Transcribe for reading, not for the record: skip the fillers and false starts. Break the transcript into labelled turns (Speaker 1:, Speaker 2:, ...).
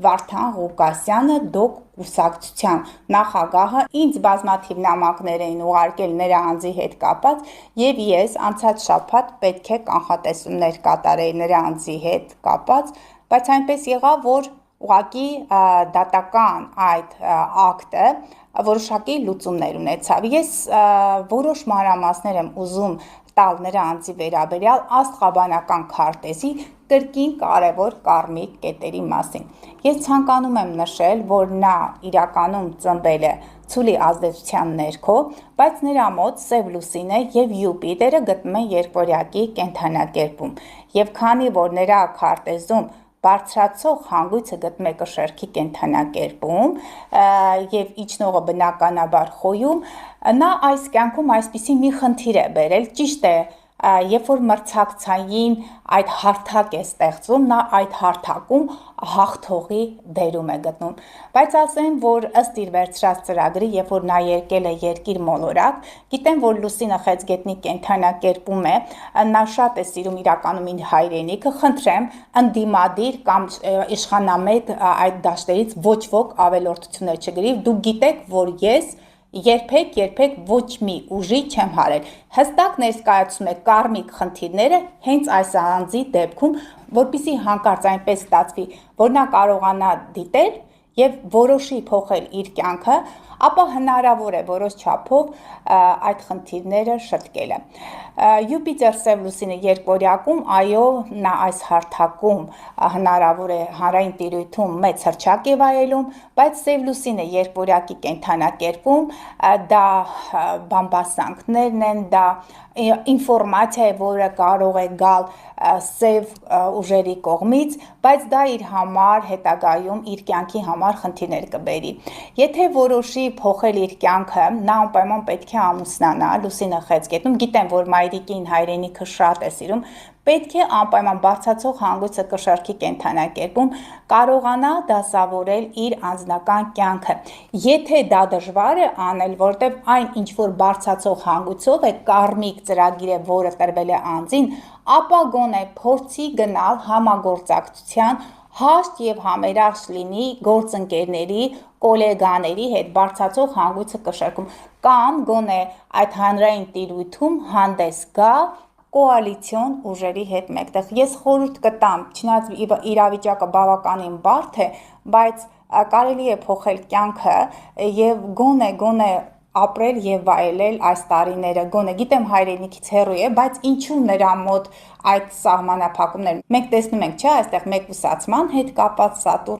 Speaker 1: Վարդան Ղուկասյանը դոկ կուսակցության նախագահը ինձ բազմաթիվ նամակներ էին ուղարկել նրա անձի հետ կապած եւ ես անցած շաբաթ պետք է կանխատեսումներ կատարեի նրա անձի հետ կապած, բայց այնպես եղավ, որ ուղղակի դատական այդ ակտը որոշակի լուծումներ ունեցավ։ Ես որոշ մանրամասներ եմ ուզում տալ նրա անձի վերաբերյալ աստղաբանական քարտեզի կրկին կարևոր կարմիկ կետերի մասին։ Ես ցանկանում եմ նշել, որ նա իրականում ծնվել է ցուլի ազդեցության ներքո, բայց նրա մոտ Սև Լուսինը եւ Յուպիտերը գտնվում են երկորյակի կենդանակերպում։ Եվ քանի որ նրա քարտեզում բարձրացող հանգույցը գտնվում է կշեռքի կենդանակերպում եւ իջնողը բնականաբար խոյում, նա այս կյանքում այսպիսի մի խնդիր է բերել, ճիշտ է, երբ որ մրցակցային այդ հարթակ է ստեղծվում, նա այդ հարթակում հաղթողի դերում է գտնում։ Բայց ասեմ, որ ըստ իր վերցրած ծրագրի, երբ որ նա եկել է երկիր մոլորակ, գիտեմ, որ Լուսինը Խեցգետնի կենդանակերպում է, նա շատ է սիրում իրականում իր հայրենիքը, խնդրեմ, ընդդիմադիր կամ իշխանամետ այդ դաշտերից ոչ ոք ավելորդություններ չգրի, դուք գիտեք, որ ես երբեք ոչ մի ուժի չեմ հարել։ Հստակ ներկայացում է կարմիկ խնդիրները հենց այս անձի դեպքում, որպեսզի հանկարծ այնպես ստացվի, որ նա կարողանա դիտել եւ որոշի փոխել իր կյանքը, ապա հնարավոր է որոշ չափով այդ խնդիրները շտկելը։ Յուպիտեր Սև Լուսինը երկորյակում, այո, նա այս հարթակում հնարավոր է հանրային տիրույթում մեծ հռչակ է վայելում, բայց Սև Լուսինը երկորյակի կենդանակերպում դա բամբասանքներն են, դա ինֆորմացիա է, որը կարող է գալ սև ուժերի կողմից, բայց դա իր համար հետագայում իր կյանքի համար խնդիրներ կբերի։ Եթե որոշի փոխել իր կյանքը, նա անպայման պետք է ամուսնանա Լուսինը Խեցգետնում, գիտեմ, որ մայրիկին հայրենիքը շատ է սիրում, պետք է անպայման բարձրացող հանգույցը կշեռքի կենդանակերպում կարողանա դասավորել իր անձնական կյանքը։ Եթե դա դժվար է անել, որտեղ այն ինչ որ բարձրացող հանգույցով է կարմիկ ծրագիր է, որը տրվել է անձին, ապա գոնե փորձի գնալ համագործակցության հաշտ եւ համերաշխ լինի գործընկերների, գոլեգաների հետ բարձրացող հանգույցը կշեռքում կամ գոնե այդ հանրային տիրույթում հանդես գա կոալիցիոն ուժերի հետ մեկտեղ։ Ես խորհուրդ կտամ, չնայած իրավիճակը բավականին բարդ է, բայց կարելի է փոխել կյանքը եւ գոնե ապրել եւ վայելել այս տարիները, գոնե գիտեմ հայրենիքից հեռու է, բայց ինչու նրա մոտ այդ սահմանափակումներ։ Մենք տեսնում ենք, չէ, այստեղ մեկուսացման հետ կապած Սատուրն